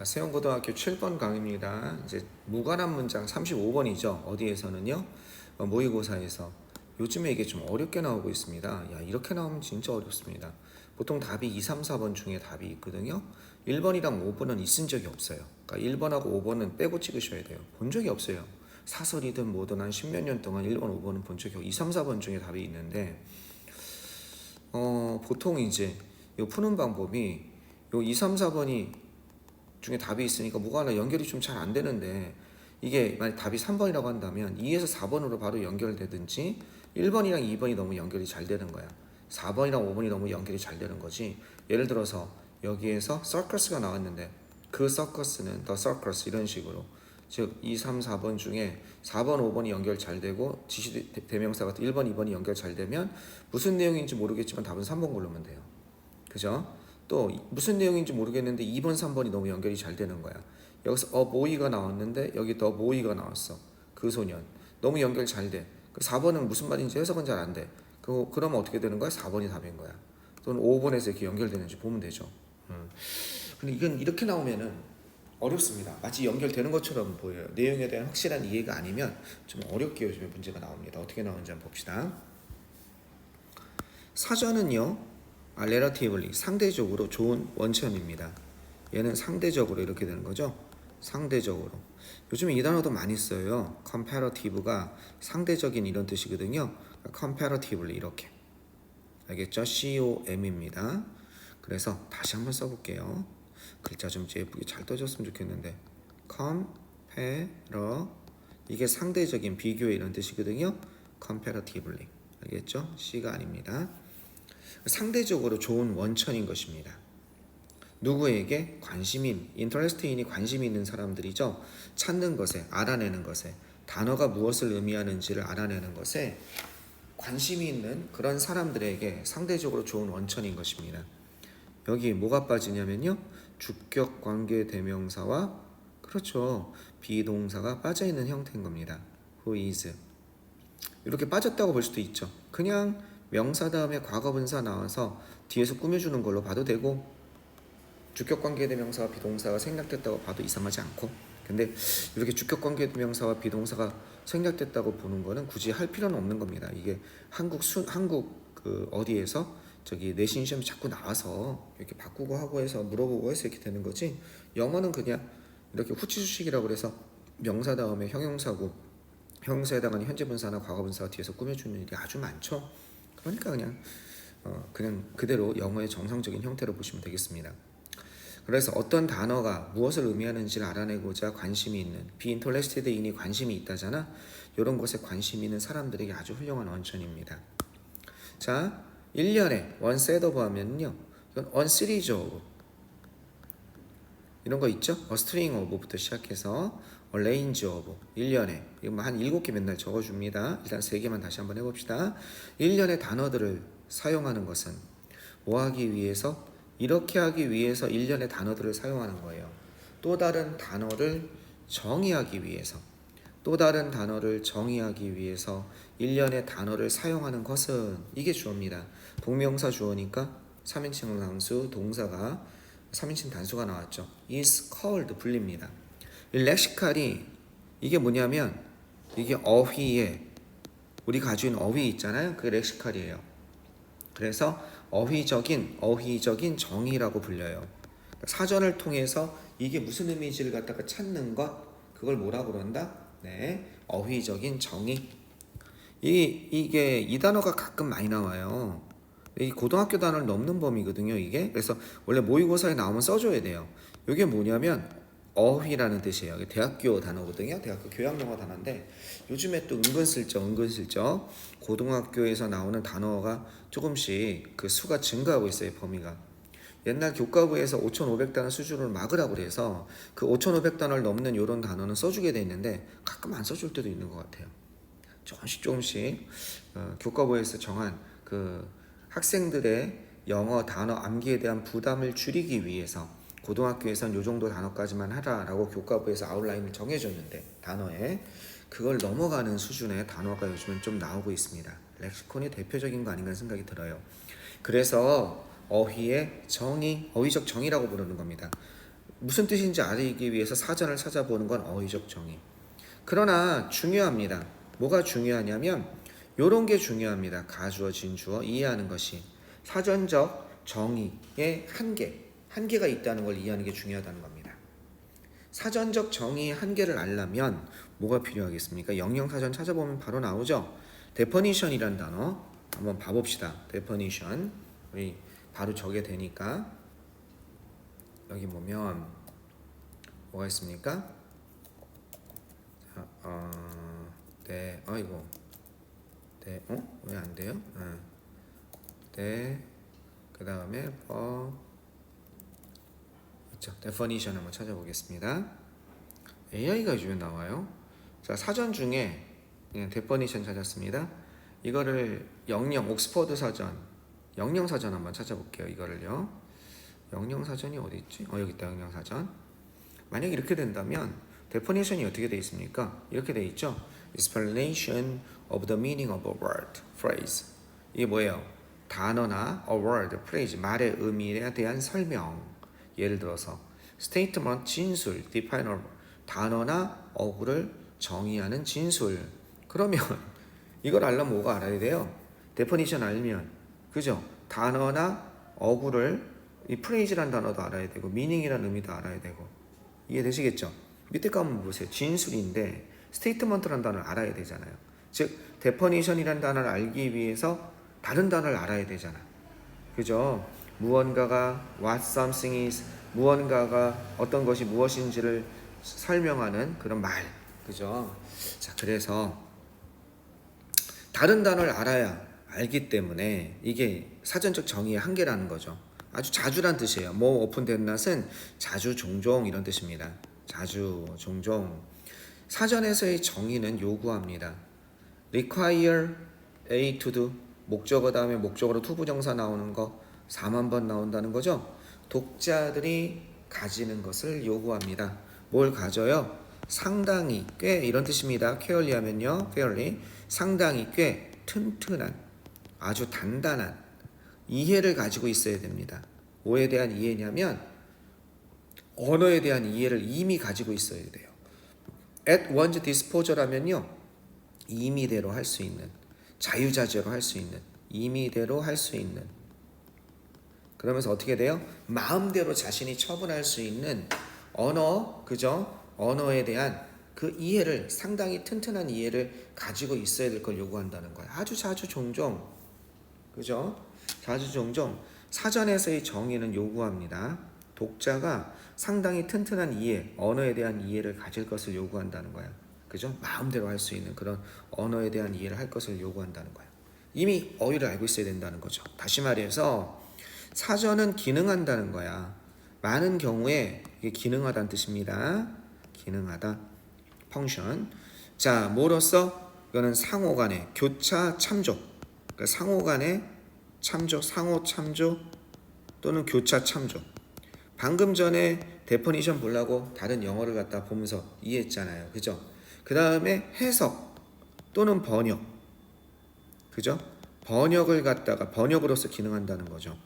세운고등학교 7번 강의입니다. 이제 무관한 문장 35번이죠. 어디에서는요? 모의고사에서. 요즘에 이게 좀 어렵게 나오고 있습니다. 야, 이렇게 나오면 진짜 어렵습니다. 보통 답이 2, 3, 4번 중에 답이 있거든요. 1번이랑 5번은 있은 적이 없어요. 그러니까 1번하고 5번은 빼고 찍으셔야 돼요. 본 적이 없어요. 사설이든 뭐든 한 10몇 년 동안 1번, 5번은 본 적이 없고 2, 3, 4번 중에 답이 있는데 보통 이제 이 푸는 방법이 요 2, 3, 4번이 중에 답이 있으니까 뭐가 하나 연결이 좀 잘 안 되는데, 이게 만약 답이 3번이라고 한다면 2에서 4번으로 바로 연결되든지 1번이랑 2번이 너무 연결이 잘 되는 거야. 4번이랑 5번이 너무 연결이 잘 되는 거지. 예를 들어서 여기에서 서커스가 나왔는데 그 서커스는 더 서커스 이런 식으로, 즉 2, 3, 4번 중에 4번, 5번이 연결 잘 되고 지시 대명사 같은 1번, 2번이 연결 잘 되면 무슨 내용인지 모르겠지만 답은 3번 고르면 돼요. 그죠? 또 무슨 내용인지 모르겠는데 2번, 3번이 너무 연결이 잘 되는 거야. 여기서 모이가 나왔는데 여기 더 모이가 나왔어. 그 소년. 너무 연결 잘 돼. 4번은 무슨 말인지 해석은 잘 안 돼. 그러면 어떻게 되는 거야? 4번이 답인 거야. 또는 5번에서 이렇게 연결되는지 보면 되죠. 근데 이건 이렇게 나오면은 어렵습니다. 마치 연결되는 것처럼 보여요. 내용에 대한 확실한 이해가 아니면 좀 어렵게 요즘에 문제가 나옵니다. 어떻게 나오는지 한번 봅시다. 사전은요, relatively 상대적으로 좋은 원천입니다. 얘는 상대적으로 이렇게 되는 거죠. 상대적으로. 요즘에 이 단어도 많이 써요. comparative가 상대적인 이런 뜻이거든요. comparatively 이렇게. 알겠죠? COM입니다. 그래서 다시 한번 써볼게요. 글자 좀 예쁘게 잘 떠졌으면 좋겠는데, compare, 이게 상대적인 비교의 이런 뜻이거든요. comparatively. 알겠죠? C가 아닙니다. 상대적으로 좋은 원천인 것입니다. 누구에게? 관심인, interest인이 관심이 있는 사람들이죠. 찾는 것에, 알아내는 것에, 단어가 무엇을 의미하는지를 알아내는 것에 관심이 있는 그런 사람들에게 상대적으로 좋은 원천인 것입니다. 여기 뭐가 빠지냐면요, 주격 관계 대명사와, 그렇죠, 비동사가 빠져있는 형태인 겁니다. who is 이렇게 빠졌다고 볼 수도 있죠. 그냥 명사 다음에 과거분사 나와서 뒤에서 꾸며주는 걸로 봐도 되고, 주격관계대명사와 비동사가 생략됐다고 봐도 이상하지 않고, 근데 이렇게 주격관계대명사와 비동사가 생략됐다고 보는 거는 굳이 할 필요는 없는 겁니다. 이게 한국 그 어디에서 저기 내신 시험이 자꾸 나와서 이렇게 바꾸고 하고 해서 물어보고 해서 이렇게 되는 거지, 영어는 그냥 이렇게 후치수식이라고 그래서 명사 다음에 형용사고, 형용사에 해당하는 현재분사나 과거분사가 뒤에서 꾸며주는 일이 아주 많죠. 그러니까 그냥 그대로 영어의 정상적인 형태로 보시면 되겠습니다. 그래서 어떤 단어가 무엇을 의미하는지를 알아내고자 관심이 있는, 비인터레스티드인이 관심이 있다잖아. 이런 것에 관심이 있는 사람들에게 아주 훌륭한 원천입니다. 자, 1년에 one set of 하면요, 이건 one series of 이런 거 있죠? a string of부터 시작해서 a range of, 1년에 이거 한 7개 맨날 적어줍니다. 일단 3개만 다시 한번 해봅시다. 1년의 단어들을 사용하는 것은 뭐 하기 위해서? 이렇게 하기 위해서 1년의 단어들을 사용하는 거예요. 또 다른 단어를 정의하기 위해서, 또 다른 단어를 정의하기 위해서 1년의 단어를 사용하는 것은, 이게 주어입니다. 동명사 주어니까 3인칭 상수 동사가 3인칭 단수가 나왔죠. is called 불립니다. 이 렉시칼이 이게 뭐냐면, 이게 어휘에 우리 가지고 있는 어휘 있잖아요. 그게 렉시칼이에요. 그래서 어휘적인 정의라고 불려요. 사전을 통해서 이게 무슨 의미인지를 갖다가 찾는 것, 그걸 뭐라고 그런다? 네, 어휘적인 정의. 이게 이 단어가 가끔 많이 나와요. 이 고등학교 단어를 넘는 범위거든요, 이게. 그래서 원래 모의고사에 나오면 써줘야 돼요. 이게 뭐냐면 어휘라는 뜻이에요. 대학교 단어거든요. 대학교 교양용어 단어인데 요즘에 또 은근슬쩍 고등학교에서 나오는 단어가 조금씩 그 수가 증가하고 있어요, 범위가. 옛날 교과부에서 5,500단어 수준을 막으라고 그래서 그 5,500단어를 넘는 이런 단어는 써주게 돼 있는데 가끔 안 써줄 때도 있는 것 같아요. 조금씩 교과부에서 정한 그 학생들의 영어 단어 암기에 대한 부담을 줄이기 위해서 고등학교에선 이 정도 단어까지만 하라라고 교과부에서 아웃라인을 정해줬는데, 단어에 그걸 넘어가는 수준의 단어가 요즘은 좀 나오고 있습니다. 렉시콘이 대표적인 거 아닌가 생각이 들어요. 그래서 어휘의 정의, 어휘적 정의라고 부르는 겁니다. 무슨 뜻인지 알기 위해서 사전을 찾아보는 건 어휘적 정의. 그러나 중요합니다. 뭐가 중요하냐면 요런 게 중요합니다. 가주어, 진주어 이해하는 것이 사전적 정의의 한계가 있다는 걸 이해하는 게 중요하다는 겁니다. 사전적 정의의 한계를 알려면 뭐가 필요하겠습니까? 영영사전 찾아보면 바로 나오죠. definition이란 단어 한번 봐봅시다. definition 우리 바로 적게 되니까 여기 보면 뭐가 있습니까? 자, 네, 아이고, 네, 왜 안 돼요? 네, 그 다음에 있죠. definition 한번 찾아보겠습니다. AI가 요즘에 나와요. 자, 사전 중에 그냥 definition 찾았습니다. 이거를 옥스퍼드 사전, 영영사전 한번 찾아볼게요. 이거를요. 영영사전이 어디 있지? 여기 있다. 영영사전. 만약 이렇게 된다면 definition이 어떻게 돼 있습니까? 이렇게 돼 있죠. explanation of the meaning of a word, phrase. 이게 뭐예요? 단어나 a word, phrase, 말의 의미에 대한 설명. 예를 들어서 statement, 진술, define a 단어나 어구를 정의하는 진술. 그러면 이걸 알려면 뭐가 알아야 돼요? definition 알면, 그죠? 단어나 어구를 이 phrase란 단어도 알아야 되고 meaning이란 의미도 알아야 되고 이해되시겠죠? 밑에 거 한번 보세요. 진술인데 statement란 단어를 알아야 되잖아요. 즉 definition이란 단어를 알기 위해서 다른 단어를 알아야 되잖아. 그죠? 무언가가 what something is, 무언가가 어떤 것이 무엇인지를 설명하는 그런 말. 그죠? 자, 그래서 다른 단어를 알아야 알기 때문에 이게 사전적 정의의 한계라는 거죠. 아주 자주란 뜻이에요. more often than not은 자주, 종종 이런 뜻입니다. 자주, 종종. 사전에서의 정의는 요구합니다. require A to do, 목적어 다음에 목적어로 투부정사 나오는 거 4만 번 나온다는 거죠. 독자들이 가지는 것을 요구합니다. 뭘 가져요? 상당히, 꽤 이런 뜻입니다. fairly 하면요, fairly 상당히 꽤 튼튼한, 아주 단단한 이해를 가지고 있어야 됩니다. 뭐에 대한 이해냐면 언어에 대한 이해를 이미 가지고 있어야 돼요. at one's disposal 하면요, 임의대로 할 수 있는, 자유자재로 할 수 있는, 임의대로 할 수 있는. 그러면서 어떻게 돼요? 마음대로 자신이 처분할 수 있는 언어, 그죠? 언어에 대한 그 이해를, 상당히 튼튼한 이해를 가지고 있어야 될 걸 요구한다는 거예요. 아주 자주 종종, 그죠? 자주 종종 사전에서의 정의는 요구합니다. 독자가 상당히 튼튼한 이해, 언어에 대한 이해를 가질 것을 요구한다는 거야. 그죠? 마음대로 할 수 있는 그런 언어에 대한 이해를 할 것을 요구한다는 거야. 이미 어휘를 알고 있어야 된다는 거죠. 다시 말해서 사전은 기능한다는 거야. 많은 경우에 이게 기능하다는 뜻입니다. 기능하다. 펑션. 자, 뭐로써? 이거는 상호 간의 교차 참조. 그러니까 상호 간의 참조, 상호 참조 또는 교차 참조. 방금 전에 데퍼니션 보려고 다른 영어를 갖다 보면서 이해했잖아요. 그죠? 그 다음에 해석 또는 번역. 그죠? 번역을 갖다가 번역으로서 기능한다는 거죠.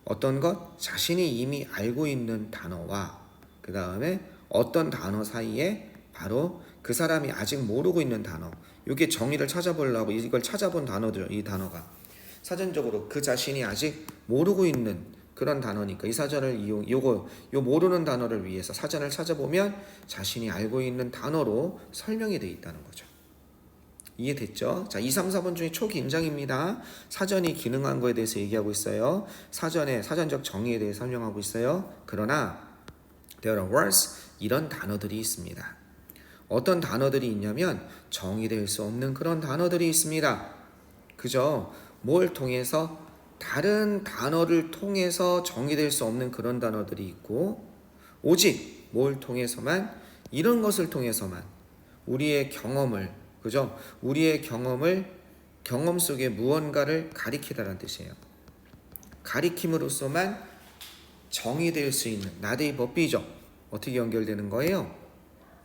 어떤 것? 자신이 이미 알고 있는 단어와 그 다음에 어떤 단어 사이에 바로 그 사람이 아직 모르고 있는 단어. 이게 정의를 찾아보려고 이걸 찾아본 단어들, 이 단어가 사전적으로 그 자신이 아직 모르고 있는 그런 단어니까 이 사전을 요 모르는 단어를 위해서 사전을 찾아보면 자신이 알고 있는 단어로 설명이 되어 있다는 거죠. 이해됐죠? 자, 2, 3, 4번 중에 초긴장입니다. 사전이 기능한 거에 대해서 얘기하고 있어요. 사전적 정의에 대해 설명하고 있어요. 그러나 there are words, 이런 단어들이 있습니다. 어떤 단어들이 있냐면 정의될 수 없는 그런 단어들이 있습니다. 그죠? 뭘 통해서? 다른 단어를 통해서 정의될 수 없는 그런 단어들이 있고 오직 뭘 통해서만? 이런 것을 통해서만 우리의 경험을, 그죠? 우리의 경험 속에 무언가를 가리키다라는 뜻이에요. 가리킴으로써만 정의될 수 있는 not A but B죠. 어떻게 연결되는 거예요?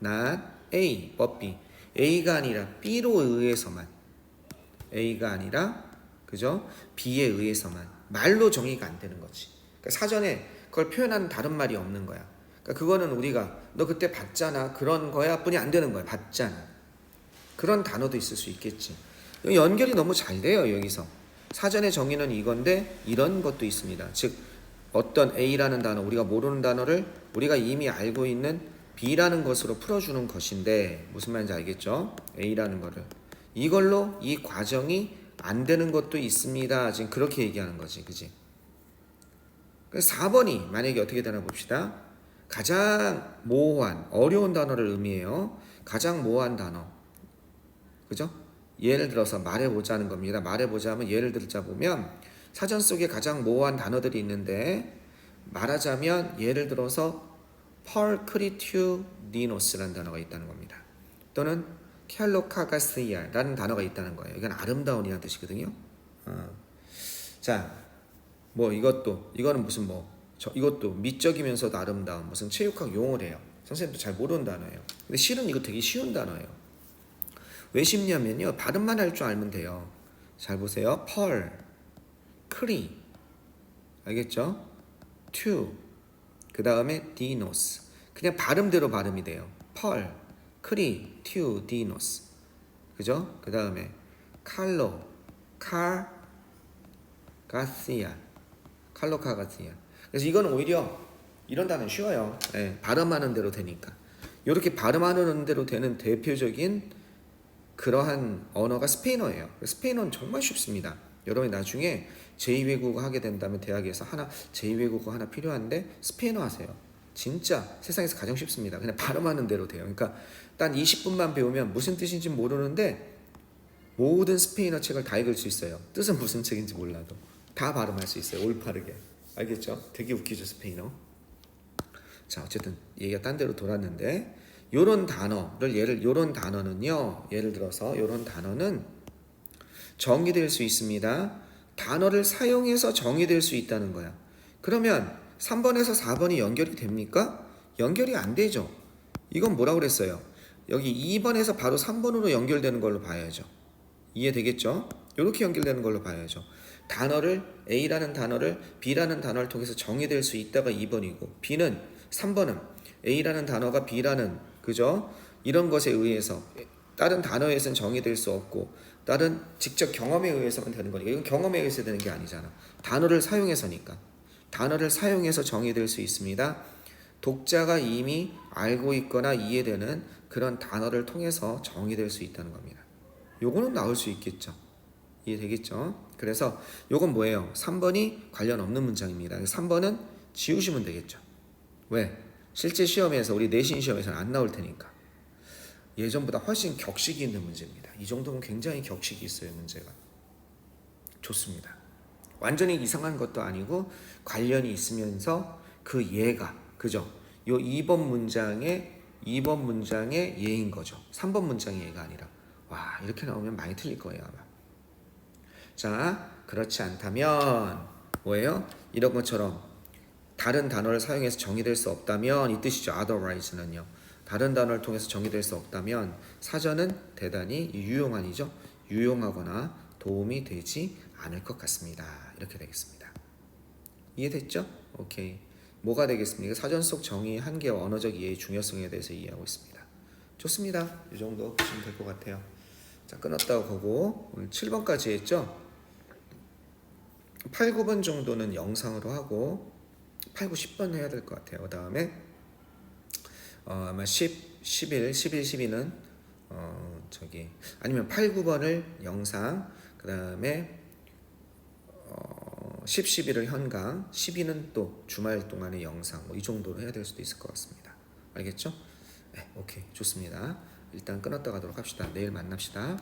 not A but B. A가 아니라 B로 의해서만, A가 아니라, 그죠? B에 의해서만 말로 정의가 안 되는 거지. 그러니까 사전에 그걸 표현하는 다른 말이 없는 거야. 그러니까 그러니까 그거는 우리가 너 그때 봤잖아 그런 거야 뿐이 안 되는 거야. 봤잖아. 그런 단어도 있을 수 있겠지. 연결이 너무 잘 돼요. 여기서 사전의 정의는 이건데 이런 것도 있습니다. 즉 어떤 A라는 단어, 우리가 모르는 단어를 우리가 이미 알고 있는 B라는 것으로 풀어주는 것인데 무슨 말인지 알겠죠? A라는 거를 이걸로 이 과정이 안 되는 것도 있습니다. 지금 그렇게 얘기하는 거지, 그지? 4번이 만약에 어떻게 되나 봅시다. 가장 모호한 어려운 단어를 의미해요. 가장 모호한 단어, 그죠? 예를 들어서 말해보자는 겁니다. 말해보자면 예를 들자 보면 사전 속에 가장 모호한 단어들이 있는데 말하자면 예를 들어서 펄크리튜디노스라는 단어가 있다는 겁니다. 또는 켈로카가스이아라는 단어가 있다는 거예요. 이건 아름다운이라는 뜻이거든요. 자, 뭐 이거는 무슨 이것도 미적이면서도 아름다운 무슨 체육학 용어래요. 선생님도 잘 모르는 단어예요. 근데 실은 이거 되게 쉬운 단어예요. 왜 쉽냐면요. 발음만 할 줄 알면 돼요. 잘 보세요. 펄, 크리, 알겠죠? 튜, 그 다음에 디노스. 그냥 발음대로 발음이 돼요. 펄, 크리, 튜, 디노스. 그죠? 그 다음에 칼로, 가시아, 칼로카 가시아. 그래서 이거는 오히려 이런 단어는 쉬워요. 네, 발음하는 대로 되니까. 이렇게 발음하는 대로 되는 대표적인 그러한 언어가 스페인어예요. 스페인어는 정말 쉽습니다. 여러분이 나중에 제2외국어 하게 된다면 대학에서 제2외국어 하나 필요한데 스페인어 하세요. 진짜 세상에서 가장 쉽습니다. 그냥 발음하는 대로 돼요. 그러니까 단 20분만 배우면 무슨 뜻인지 모르는데 모든 스페인어 책을 다 읽을 수 있어요. 뜻은 무슨 책인지 몰라도 다 발음할 수 있어요. 올바르게. 알겠죠? 되게 웃기죠, 스페인어. 자, 어쨌든 얘기가 딴 데로 돌았는데 요런 단어를 요런 단어는요. 예를 들어서 요런 단어는 정의될 수 있습니다. 단어를 사용해서 정의될 수 있다는 거야. 그러면 3번에서 4번이 연결이 됩니까? 연결이 안 되죠. 이건 뭐라고 그랬어요? 여기 2번에서 바로 3번으로 연결되는 걸로 봐야죠. 이해되겠죠? 이렇게 연결되는 걸로 봐야죠. 단어를 A라는 단어를 B라는 단어를 통해서 정의될 수 있다가 2번이고 3번은 A라는 단어가 B라는 그죠? 이런 것에 의해서 다른 단어에서는 정의될 수 없고 다른 직접 경험에 의해서만 되는 거니까 이건 경험에 의해서 되는 게 아니잖아. 단어를 사용해서니까. 단어를 사용해서 정의될 수 있습니다. 독자가 이미 알고 있거나 이해되는 그런 단어를 통해서 정의될 수 있다는 겁니다. 요거는 나올 수 있겠죠. 이해되겠죠? 그래서 요건 뭐예요? 3번이 관련 없는 문장입니다. 3번은 지우시면 되겠죠. 왜? 실제 시험에서 우리 내신 시험에서는 안 나올 테니까. 예전보다 훨씬 격식이 있는 문제입니다. 이 정도면 굉장히 격식이 있어요, 문제가. 좋습니다. 완전히 이상한 것도 아니고 관련이 있으면서 그 예가, 그죠? 요 2번 문장의 예인 거죠. 3번 문장의 예가 아니라. 와, 이렇게 나오면 많이 틀릴 거예요, 아마. 자, 그렇지 않다면 뭐예요? 이런 것처럼 다른 단어를 사용해서 정의될 수 없다면 이 뜻이죠. otherwise는요. 다른 단어를 통해서 정의될 수 없다면 사전은 대단히 유용한이죠. 유용하거나 도움이 되지 않을 것 같습니다. 이렇게 되겠습니다. 이해됐죠? 오케이. 뭐가 되겠습니까? 사전 속 정의 한계와 언어적 이해의 중요성에 대해서 이해하고 있습니다. 좋습니다. 이 정도 보시면 될 것 같아요. 자, 끊었다고 보고 오늘 7번까지 했죠? 8, 9번 정도는 영상으로 하고 8, 9, 10번 해야 될 것 같아요. 그 다음에 아마 10, 11, 11, 12는 아니면 8, 9번을 영상, 그 다음에 10, 11을 현강, 12는 또 주말 동안의 영상, 이 정도로 해야 될 수도 있을 것 같습니다. 알겠죠? 네, 오케이, 좋습니다. 일단 끊었다 가도록 합시다. 내일 만납시다.